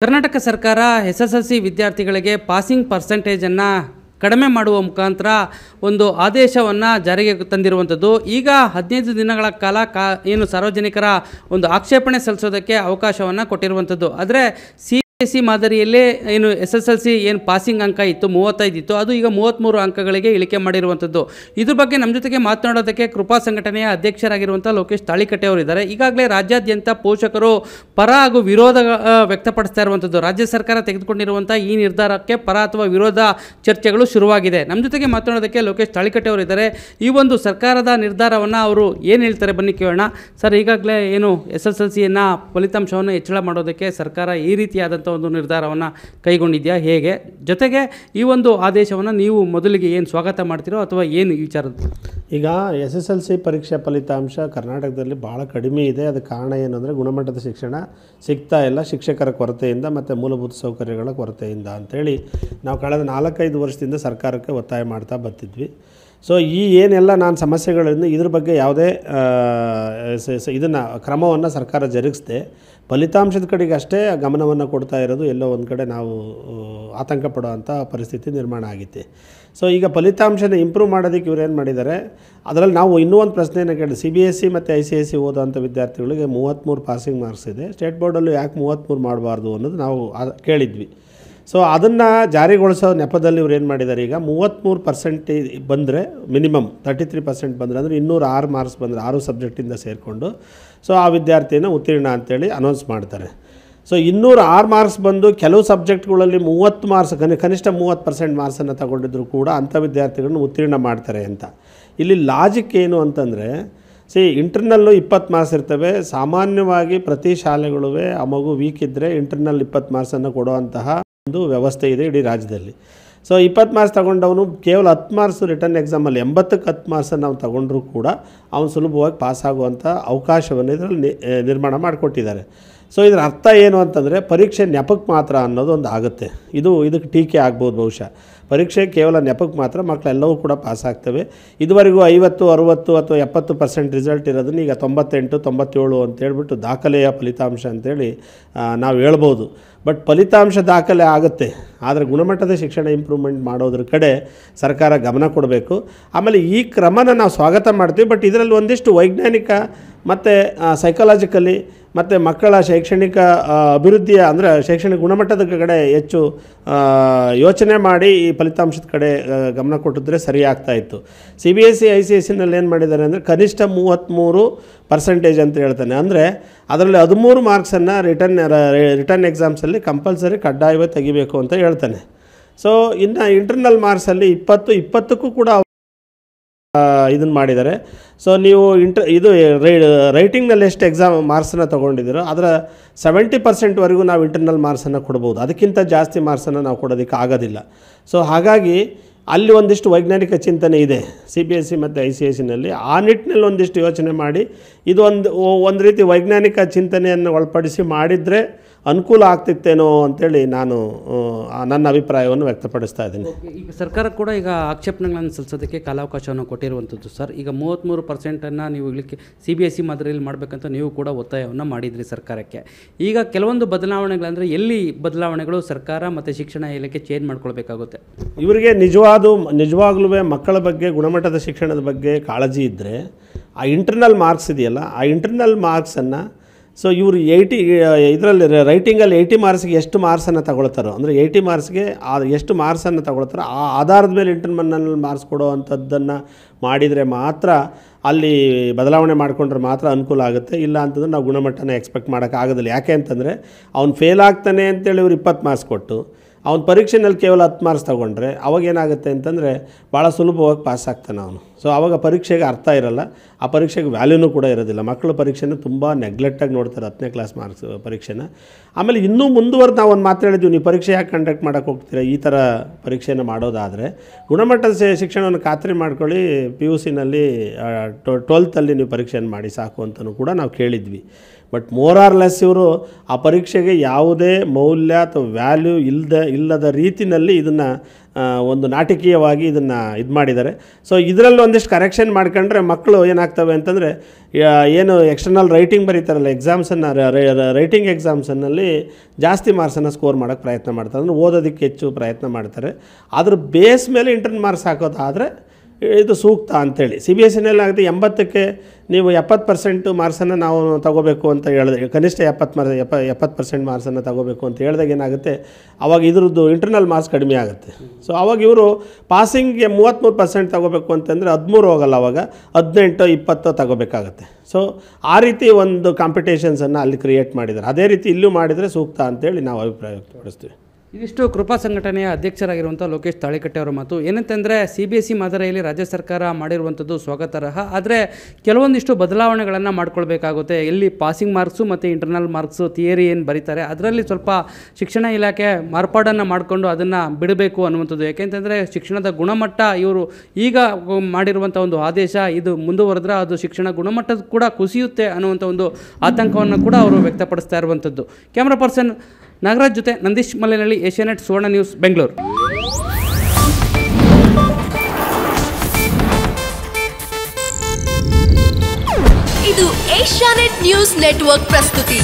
ಕರ್ನಾಟಕ ಸರ್ಕಾರ ಎಸ್ಎಸ್ಎಲ್ಸಿ ವಿದ್ಯಾರ್ಥಿಗಳಿಗೆ ಪಾಸಿಂಗ್ ಪರ್ಸೆಂಟೇಜನ್ನು ಕಡಿಮೆ ಮಾಡುವ ಮುಖಾಂತರ ಒಂದು ಆದೇಶವನ್ನು ಜಾರಿಗೆ ತಂದಿರುವಂಥದ್ದು. ಈಗ 15 ದಿನಗಳ ಕಾಲ ಏನು ಸಾರ್ವಜನಿಕರ ಒಂದು ಆಕ್ಷೇಪಣೆ ಸಲ್ಲಿಸೋದಕ್ಕೆ ಅವಕಾಶವನ್ನು ಕೊಟ್ಟಿರುವಂಥದ್ದು. ಆದರೆ CBSE ಮಾದರಿಯಲ್ಲೇ ಏನು SSLC ಏನು ಪಾಸಿಂಗ್ ಅಂಕ ಇತ್ತು 35 ಇತ್ತು, ಅದು ಈಗ 33 ಅಂಕಗಳಿಗೆ ಇಳಿಕೆ ಮಾಡಿರುವಂಥದ್ದು. ಇದ್ರ ಬಗ್ಗೆ ನಮ್ಮ ಜೊತೆಗೆ ಮಾತನಾಡೋದಕ್ಕೆ ಕೃಪಾ ಸಂಘಟನೆಯ ಅಧ್ಯಕ್ಷರಾಗಿರುವಂಥ ಲೋಕೇಶ್ ತಾಳಿಕಟ್ಟೆ ಅವರು ಇದ್ದಾರೆ. ಈಗಾಗಲೇ ರಾಜ್ಯಾದ್ಯಂತ ಪೋಷಕರು ಪರ ಹಾಗೂ ವಿರೋಧ ವ್ಯಕ್ತಪಡಿಸ್ತಾ ಇರುವಂಥದ್ದು. ರಾಜ್ಯ ಸರ್ಕಾರ ತೆಗೆದುಕೊಂಡಿರುವಂಥ ಈ ನಿರ್ಧಾರಕ್ಕೆ ಪರ ಅಥವಾ ವಿರೋಧ ಚರ್ಚೆಗಳು ಶುರುವಾಗಿದೆ. ನಮ್ಮ ಜೊತೆಗೆ ಮಾತನಾಡೋದಕ್ಕೆ ಲೋಕೇಶ್ ತಾಳಿಕಟ್ಟೆ ಅವರು ಇದ್ದಾರೆ. ಈ ಒಂದು ಸರ್ಕಾರದ ನಿರ್ಧಾರವನ್ನು ಅವರು ಏನು ಹೇಳ್ತಾರೆ ಬನ್ನಿ ಕೇಳೋಣ. ಸರ್, ಈಗಾಗಲೇ ಏನು SSLCಯನ್ನು ಫಲಿತಾಂಶವನ್ನು ಹೆಚ್ಚಳ ಮಾಡೋದಕ್ಕೆ ಸರ್ಕಾರ ಈ ರೀತಿಯಾದಂಥ ಒಂದು ನಿರ್ಧಾರವನ್ನು ಕೈಗೊಂಡಿದೆಯಾ, ಹೇಗೆ? ಜೊತೆಗೆ ಈ ಒಂದು ಆದೇಶವನ್ನು ನೀವು ಮೊದಲಿಗೆ ಏನು ಸ್ವಾಗತ ಮಾಡ್ತೀರೋ ಅಥವಾ ಏನು ವಿಚಾರದ? ಈಗ SSLC ಪರೀಕ್ಷಾ ಫಲಿತಾಂಶ ಕರ್ನಾಟಕದಲ್ಲಿ ಭಾಳ ಕಡಿಮೆ ಇದೆ. ಅದಕ್ಕೆ ಕಾರಣ ಏನಂದರೆ ಗುಣಮಟ್ಟದ ಶಿಕ್ಷಣ ಸಿಗ್ತಾ ಇಲ್ಲ, ಶಿಕ್ಷಕರ ಕೊರತೆಯಿಂದ ಮತ್ತು ಮೂಲಭೂತ ಸೌಕರ್ಯಗಳ ಕೊರತೆಯಿಂದ ಅಂಥೇಳಿ ನಾವು ಕಳೆದ 4-5 ವರ್ಷದಿಂದ ಸರ್ಕಾರಕ್ಕೆ ಒತ್ತಾಯ ಮಾಡ್ತಾ ಬರ್ತಿದ್ವಿ. ಸೊ ಈ ಏನೆಲ್ಲ ನಾನು ಸಮಸ್ಯೆಗಳಿಂದ ಇದ್ರ ಬಗ್ಗೆ ಯಾವುದೇ ಇದನ್ನು ಕ್ರಮವನ್ನು ಸರ್ಕಾರ ಜರುಗಿಸದೆ ಫಲಿತಾಂಶದ ಕಡೆಗೆ ಅಷ್ಟೇ ಗಮನವನ್ನು ಕೊಡ್ತಾ ಇರೋದು ಎಲ್ಲೋ ಒಂದು ಕಡೆ ನಾವು ಆತಂಕ ಪಡುವಂಥ ಪರಿಸ್ಥಿತಿ ನಿರ್ಮಾಣ ಆಗಿತ್ತು. ಸೊ ಈಗ ಫಲಿತಾಂಶನ ಇಂಪ್ರೂವ್ ಮಾಡೋದಕ್ಕೆ ಇವ್ರು ಏನು ಮಾಡಿದ್ದಾರೆ, ಅದರಲ್ಲಿ ನಾವು ಇನ್ನೂ ಒಂದು ಪ್ರಶ್ನೆಯನ್ನು ಕೇಳಿದ್ವಿ. CBSE ಮತ್ತು ICSE ಓದೋವಂಥ ವಿದ್ಯಾರ್ಥಿಗಳಿಗೆ 33 ಪಾಸಿಂಗ್ ಮಾರ್ಕ್ಸ್ ಇದೆ, ಸ್ಟೇಟ್ ಬೋರ್ಡಲ್ಲೂ ಯಾಕೆ 33 ಮಾಡಬಾರ್ದು ಅನ್ನೋದು ನಾವು ಕೇಳಿದ್ವಿ. ಸೊ ಅದನ್ನು ಜಾರಿಗೊಳಿಸೋ ನೆಪದಲ್ಲಿ ಇವ್ರು ಏನು ಮಾಡಿದ್ದಾರೆ, ಈಗ 33% ಬಂದರೆ ಮಿನಿಮಮ್ 33% ಬಂದರೆ ಅಂದರೆ 206 ಮಾರ್ಕ್ಸ್ ಬಂದರೆ 6 ಸಬ್ಜೆಕ್ಟಿಂದ ಸೇರಿಕೊಂಡು ಸೊ ಆ ವಿದ್ಯಾರ್ಥಿನ ಉತ್ತೀರ್ಣ ಅಂತೇಳಿ ಅನೌನ್ಸ್ ಮಾಡ್ತಾರೆ. ಸೊ 206 ಮಾರ್ಕ್ಸ್ ಬಂದು ಕೆಲವು ಸಬ್ಜೆಕ್ಟ್ಗಳಲ್ಲಿ 30 ಮಾರ್ಕ್ಸ್ ಕನಿಷ್ಠ 30% ಮಾರ್ಕ್ಸನ್ನು ತಗೊಂಡಿದ್ರು ಕೂಡ ಅಂಥ ವಿದ್ಯಾರ್ಥಿಗಳನ್ನ ಉತ್ತೀರ್ಣ ಮಾಡ್ತಾರೆ ಅಂತ. ಇಲ್ಲಿ ಲಾಜಿಕ್ ಏನು ಅಂತಂದರೆ, ಇಂಟರ್ನಲ್ಲು 20 ಮಾರ್ಕ್ಸ್ ಇರ್ತವೆ. ಸಾಮಾನ್ಯವಾಗಿ ಪ್ರತಿ ಶಾಲೆಗಳು ಆ ಮಗು ವೀಕ್ ಇದ್ದರೆ ಇಂಟರ್ನಲ್ 20 ಮಾರ್ಕ್ಸನ್ನು ಕೊಡುವಂತಹ ಒಂದು ವ್ಯವಸ್ಥೆ ಇದೆ ಇಡೀ ರಾಜ್ಯದಲ್ಲಿ. ಸೊ 20 ಮಾರ್ಕ್ಸ್ ತಗೊಂಡವನು ಕೇವಲ 10 ಮಾರ್ಕ್ಸ್ ರಿಟರ್ನ್ ಎಕ್ಸಾಮಲ್ಲಿ 80ಕ್ಕೆ 10 ಮಾರ್ಕ್ಸನ್ನು ನಾವು ತಗೊಂಡ್ರೂ ಕೂಡ ಅವನು ಸುಲಭವಾಗಿ ಪಾಸಾಗುವಂಥ ಅವಕಾಶವನ್ನು ಇದರಲ್ಲಿ ನಿರ್ಮಾಣ ಮಾಡಿಕೊಟ್ಟಿದ್ದಾರೆ. ಸೊ ಇದರ ಅರ್ಥ ಏನು ಅಂತಂದರೆ, ಪರೀಕ್ಷೆ ನೆಪಕ್ಕೆ ಮಾತ್ರ ಅನ್ನೋದು ಒಂದು ಆಗುತ್ತೆ. ಇದಕ್ಕೆ ಟೀಕೆ ಆಗ್ಬೋದು ಬಹುಶಃ. ಪರೀಕ್ಷೆ ಕೇವಲ ನೆಪಕ್ಕೆ ಮಾತ್ರ, ಮಕ್ಕಳೆಲ್ಲವೂ ಕೂಡ ಪಾಸಾಗ್ತವೆ. ಇದುವರೆಗೂ 50, 60 ಅಥವಾ 70% ರಿಸಲ್ಟ್ ಇರೋದನ್ನ ಈಗ 98, 97 ಅಂತೇಳ್ಬಿಟ್ಟು ದಾಖಲೆಯ ಫಲಿತಾಂಶ ಅಂತೇಳಿ ನಾವು ಹೇಳ್ಬೋದು. ಬಟ್ ಫಲಿತಾಂಶ ದಾಖಲೆ ಆಗುತ್ತೆ, ಆದರೆ ಗುಣಮಟ್ಟದ ಶಿಕ್ಷಣ ಇಂಪ್ರೂವ್ಮೆಂಟ್ ಮಾಡೋದ್ರ ಕಡೆ ಸರ್ಕಾರ ಗಮನ ಕೊಡಬೇಕು. ಆಮೇಲೆ ಈ ಕ್ರಮನ ನಾವು ಸ್ವಾಗತ ಮಾಡ್ತೀವಿ. ಬಟ್ ಇದರಲ್ಲಿ ಒಂದಿಷ್ಟು ವೈಜ್ಞಾನಿಕ ಮತ್ತು ಸೈಕಾಲಜಿಕಲಿ ಮತ್ತು ಮಕ್ಕಳ ಶೈಕ್ಷಣಿಕ ಅಭಿವೃದ್ಧಿಯ ಅಂದರೆ ಶೈಕ್ಷಣಿಕ ಗುಣಮಟ್ಟದ ಕಡೆ ಹೆಚ್ಚು ಯೋಚನೆ ಮಾಡಿ ಈ ಫಲಿತಾಂಶದ ಕಡೆ ಗಮನ ಕೊಟ್ಟಿದ್ರೆ ಸರಿ ಆಗ್ತಾಯಿತ್ತು. CBSE ICSEನಲ್ಲಿ ಏನು ಮಾಡಿದ್ದಾರೆ ಅಂದರೆ ಕನಿಷ್ಠ 33% ಅಂತ ಹೇಳ್ತಾನೆ. ಅಂದರೆ ಅದರಲ್ಲಿ 13 ಮಾರ್ಕ್ಸನ್ನು ರಿಟರ್ನ್ ಎಕ್ಸಾಮ್ಸಲ್ಲಿ ಕಂಪಲ್ಸರಿ ಕಡ್ಡಾಯವೇ ತೆಗಿಬೇಕು ಅಂತ ಹೇಳ್ತಾನೆ. ಸೊ ಇನ್ನು ಇಂಟರ್ನಲ್ ಮಾರ್ಕ್ಸಲ್ಲಿ 20ಕ್ಕೂ ಕೂಡ ಇದನ್ನು ಮಾಡಿದ್ದಾರೆ. ಸೊ ನೀವು ಇದು ರೈಟಿಂಗ್ನಲ್ಲಿ ಎಷ್ಟು ಎಕ್ಸಾಮ್ ಮಾರ್ಕ್ಸನ್ನು ತೊಗೊಂಡಿದ್ದೀರೋ ಅದರ 70%ವರೆಗೂ ನಾವು ಇಂಟರ್ನಲ್ ಮಾರ್ಕ್ಸನ್ನು ಕೊಡ್ಬೋದು. ಅದಕ್ಕಿಂತ ಜಾಸ್ತಿ ಮಾರ್ಕ್ಸನ್ನು ನಾವು ಕೊಡೋದಕ್ಕೆ ಆಗೋದಿಲ್ಲ. ಸೊ ಹಾಗಾಗಿ ಅಲ್ಲಿ ಒಂದಿಷ್ಟು ವೈಜ್ಞಾನಿಕ ಚಿಂತನೆ ಇದೆ CBSE ಮತ್ತು ICSEನಲ್ಲಿ. ಆ ನಿಟ್ಟಿನಲ್ಲಿ ಒಂದಿಷ್ಟು ಯೋಚನೆ ಮಾಡಿ ಇದು ಒಂದು ರೀತಿ ವೈಜ್ಞಾನಿಕ ಚಿಂತನೆಯನ್ನು ಒಳಪಡಿಸಿ ಮಾಡಿದರೆ ಅನುಕೂಲ ಆಗ್ತಿತ್ತೇನೋ ಅಂತೇಳಿ ನಾನು ನನ್ನ ಅಭಿಪ್ರಾಯವನ್ನು ವ್ಯಕ್ತಪಡಿಸ್ತಾ ಇದ್ದೀನಿ. ಈಗ ಸರ್ಕಾರ ಕೂಡ ಈಗ ಆಕ್ಷೇಪಣೆಗಳನ್ನು ಸಲ್ಲಿಸೋದಕ್ಕೆ ಕಾಲಾವಕಾಶವನ್ನು ಕೊಟ್ಟಿರುವಂಥದ್ದು. ಸರ್, ಈಗ 33%ಅನ್ನು ನೀವು ಇಳಿಕೆ CBSE ಮಾದರಿಯಲ್ಲಿ ಮಾಡಬೇಕಂತ ನೀವು ಕೂಡ ಒತ್ತಾಯವನ್ನು ಮಾಡಿದ್ರಿ ಸರ್ಕಾರಕ್ಕೆ. ಈಗ ಕೆಲವೊಂದು ಬದಲಾವಣೆಗಳಂದರೆ ಎಲ್ಲಿ ಬದಲಾವಣೆಗಳು ಸರ್ಕಾರ ಮತ್ತು ಶಿಕ್ಷಣ ಇಲಾಖೆ ಚೇಂಜ್ ಮಾಡ್ಕೊಳ್ಬೇಕಾಗುತ್ತೆ? ಇವರಿಗೆ ನಿಜವಾಗ್ಲೂ ಮಕ್ಕಳ ಬಗ್ಗೆ ಗುಣಮಟ್ಟದ ಶಿಕ್ಷಣದ ಬಗ್ಗೆ ಕಾಳಜಿ ಇದ್ದರೆ ಆ ಇಂಟರ್ನಲ್ ಮಾರ್ಕ್ಸ್ ಇದೆಯಲ್ಲ, ಆ ಇಂಟರ್ನಲ್ ಮಾರ್ಕ್ಸನ್ನು ಸೊ ಇವರು 80 ಇದರಲ್ಲಿ ರೈಟಿಂಗಲ್ಲಿ 80 ಮಾರ್ಕ್ಸ್ಗೆ ಎಷ್ಟು ಮಾರ್ಕ್ಸನ್ನು ತಗೊಳ್ತಾರೋ, ಅಂದರೆ 80 ಮಾರ್ಕ್ಸ್ಗೆ ಎಷ್ಟು ಮಾರ್ಕ್ಸನ್ನು ತಗೊಳ್ತಾರೋ ಆ ಆಧಾರದ ಮೇಲೆ ಇಂಟರ್ನಲ್ ಮಾರ್ಕ್ಸ್ ಕೊಡೋ ಅಂಥದ್ದನ್ನು ಮಾಡಿದರೆ ಮಾತ್ರ ಅಲ್ಲಿ ಬದಲಾವಣೆ ಮಾಡಿಕೊಂಡ್ರೆ ಮಾತ್ರ ಅನುಕೂಲ ಆಗುತ್ತೆ. ಇಲ್ಲ ಅಂತಂದರೆ ನಾವು ಗುಣಮಟ್ಟನ ಎಕ್ಸ್ಪೆಕ್ಟ್ ಮಾಡೋಕ್ಕಾಗೋದಿಲ್ಲ. ಯಾಕೆ ಅಂತಂದರೆ ಅವ್ನು ಫೇಲ್ ಆಗ್ತಾನೆ ಅಂತೇಳಿ ಇವ್ರು 20 ಮಾರ್ಕ್ಸ್ ಕೊಟ್ಟು ಅವ್ನು ಪರೀಕ್ಷೆನಲ್ಲಿ ಕೇವಲ 10 ಮಾರ್ಕ್ಸ್ ತೊಗೊಂಡ್ರೆ ಅವಾಗೇನಾಗುತ್ತೆ ಅಂತಂದರೆ ಭಾಳ ಸುಲಭವಾಗಿ ಪಾಸ್ ಆಗ್ತಾನೆ ಅವನು. ಸೊ ಆವಾಗ ಪರೀಕ್ಷೆಗೆ ಅರ್ಥ ಇರಲ್ಲ, ಆ ಪರೀಕ್ಷೆಗೆ ವ್ಯಾಲ್ಯೂನೂ ಕೂಡ ಇರೋದಿಲ್ಲ. ಮಕ್ಕಳು ಪರೀಕ್ಷೆನ ತುಂಬ ನೆಗ್ಲೆಕ್ಟಾಗಿ ನೋಡ್ತಾರೆ 10ನೇ ಕ್ಲಾಸ್ ಮಾರ್ಕ್ಸ್ ಪರೀಕ್ಷೆನ. ಆಮೇಲೆ ಇನ್ನೂ ಮುಂದುವರೆದು ನಾವು ಒಂದು ಮಾತು ಹೇಳಿದ್ವಿ, ನೀವು ಪರೀಕ್ಷೆ ಯಾಕೆ ಕಂಡಕ್ಟ್ ಮಾಡೋಕ್ಕೆ ಹೋಗ್ತೀರಾ, ಈ ಥರ ಪರೀಕ್ಷೆನ ಮಾಡೋದಾದರೆ ಗುಣಮಟ್ಟದ ಶಿಕ್ಷಣವನ್ನು ಖಾತ್ರಿ ಮಾಡ್ಕೊಳ್ಳಿ, PUCನಲ್ಲಿ 12th ನೀವು ಪರೀಕ್ಷೆಯನ್ನು ಮಾಡಿ ಸಾಕು ಅಂತಲೂ ಕೂಡ ನಾವು ಕೇಳಿದ್ವಿ. ಬಟ್ ಮೋರ್ ಆರ್ ಲೆಸ್ ಇವರು ಆ ಪರೀಕ್ಷೆಗೆ ಯಾವುದೇ ಮೌಲ್ಯ ಅಥವಾ ವ್ಯಾಲ್ಯೂ ಇಲ್ಲದ ರೀತಿಯಲ್ಲಿ ಇದನ್ನು ಒಂದು ನಾಟಕೀಯವಾಗಿ ಇದನ್ನು ಇದು ಮಾಡಿದ್ದಾರೆ. ಸೊ ಇದರಲ್ಲಿ ಒಂದಿಷ್ಟು ಕರೆಕ್ಷನ್ ಮಾಡ್ಕೊಂಡ್ರೆ ಮಕ್ಕಳು ಏನಾಗ್ತವೆ ಅಂತಂದರೆ, ಏನು ಎಕ್ಸ್ಟರ್ನಲ್ ರೈಟಿಂಗ್ ಬರೀತಾರಲ್ಲ ಎಕ್ಸಾಮ್ಸನ್ನು, ರೈಟಿಂಗ್ ಎಕ್ಸಾಮ್ಸನ್ನಲ್ಲಿ ಜಾಸ್ತಿ ಮಾರ್ಕ್ಸನ್ನು ಸ್ಕೋರ್ ಮಾಡೋಕ್ಕೆ ಪ್ರಯತ್ನ ಮಾಡ್ತಾರೆ, ಅಂದರೆ ಓದೋದಕ್ಕೆ ಹೆಚ್ಚು ಪ್ರಯತ್ನ ಮಾಡ್ತಾರೆ. ಅದ್ರ ಬೇಸ್ ಮೇಲೆ ಇಂಟರ್ನಲ್ ಮಾರ್ಕ್ಸ್ ಹಾಕೋದಾದರೆ ಇದು ಸೂಕ್ತ ಅಂಥೇಳಿ. CBSEನಲ್ಲಿ ಆಗುತ್ತೆ 80ಕ್ಕೆ ನೀವು 70% ಮಾರ್ಕ್ಸನ್ನು ನಾವು ತಗೋಬೇಕು ಅಂತ ಹೇಳಿದೆ, ಕನಿಷ್ಠ 70% ಮಾರ್ಕ್ಸನ್ನು ತಗೋಬೇಕು ಅಂತ ಹೇಳಿದಾಗ ಏನಾಗುತ್ತೆ, ಆವಾಗ ಇದ್ರದ್ದು ಇಂಟರ್ನಲ್ ಮಾರ್ಕ್ಸ್ ಕಡಿಮೆ ಆಗುತ್ತೆ. ಸೊ ಆವಾಗ ಇವರು ಪಾಸಿಂಗ್ಗೆ 33% ತಗೋಬೇಕು ಅಂತಂದರೆ 13 ಹೋಗಲ್ಲ, ಆವಾಗ 18-20 ತಗೋಬೇಕಾಗತ್ತೆ. ಸೊ ಆ ರೀತಿ ಒಂದು ಕಾಂಪಿಟೇಷನ್ಸನ್ನು ಅಲ್ಲಿ ಕ್ರಿಯೇಟ್ ಮಾಡಿದ್ದಾರೆ. ಅದೇ ರೀತಿ ಇಲ್ಲೂ ಮಾಡಿದರೆ ಸೂಕ್ತ ಅಂತೇಳಿ ನಾವು ಅಭಿಪ್ರಾಯ ವ್ಯಕ್ತಪಡಿಸ್ತೀವಿ. ಇದಿಷ್ಟು ಕೃಪಾ ಸಂಘಟನೆಯ ಅಧ್ಯಕ್ಷರಾಗಿರುವಂಥ ಲೋಕೇಶ್ ತಾಳಿಕಟ್ಟೆ ಅವರ ಮಾತು. ಏನಂತಂದರೆ CBSE ಮಾದರಿಯಲ್ಲಿ ರಾಜ್ಯ ಸರ್ಕಾರ ಮಾಡಿರುವಂಥದ್ದು ಸ್ವಾಗತಾರ್ಹ, ಆದರೆ ಕೆಲವೊಂದಿಷ್ಟು ಬದಲಾವಣೆಗಳನ್ನು ಮಾಡ್ಕೊಳ್ಬೇಕಾಗುತ್ತೆ. ಎಲ್ಲಿ ಪಾಸಿಂಗ್ ಮಾರ್ಕ್ಸು ಮತ್ತು ಇಂಟರ್ನಲ್ ಮಾರ್ಕ್ಸು ಥಿಯರಿ ಏನು ಬರೀತಾರೆ ಅದರಲ್ಲಿ ಸ್ವಲ್ಪ ಶಿಕ್ಷಣ ಇಲಾಖೆ ಮಾರ್ಪಾಡನ್ನು ಮಾಡಿಕೊಂಡು ಅದನ್ನು ಬಿಡಬೇಕು ಅನ್ನುವಂಥದ್ದು. ಯಾಕೆಂತಂದರೆ ಶಿಕ್ಷಣದ ಗುಣಮಟ್ಟ ಇವರು ಈಗ ಮಾಡಿರುವಂಥ ಒಂದು ಆದೇಶ ಇದು ಮುಂದುವರೆದ್ರೆ ಅದು ಶಿಕ್ಷಣ ಗುಣಮಟ್ಟ ಕೂಡ ಕುಸಿಯುತ್ತೆ ಅನ್ನುವಂಥ ಒಂದು ಆತಂಕವನ್ನು ಕೂಡ ಅವರು ವ್ಯಕ್ತಪಡಿಸ್ತಾ ಇರುವಂಥದ್ದು. ಕ್ಯಾಮ್ರಾ ಪರ್ಸನ್ ನಾಗರಾಜ್ ಜೊತೆ ನಂದೀಶ್ ಮಲ್ಲೇನಹಳ್ಳಿ, ಏಷ್ಯಾನೆಟ್ ಸುವರ್ಣ ನ್ಯೂಸ್, ಬೆಂಗಳೂರು. ಇದು ಏಷ್ಯಾನೆಟ್ ನ್ಯೂಸ್ ನೆಟ್ವರ್ಕ್ ಪ್ರಸ್ತುತಿ.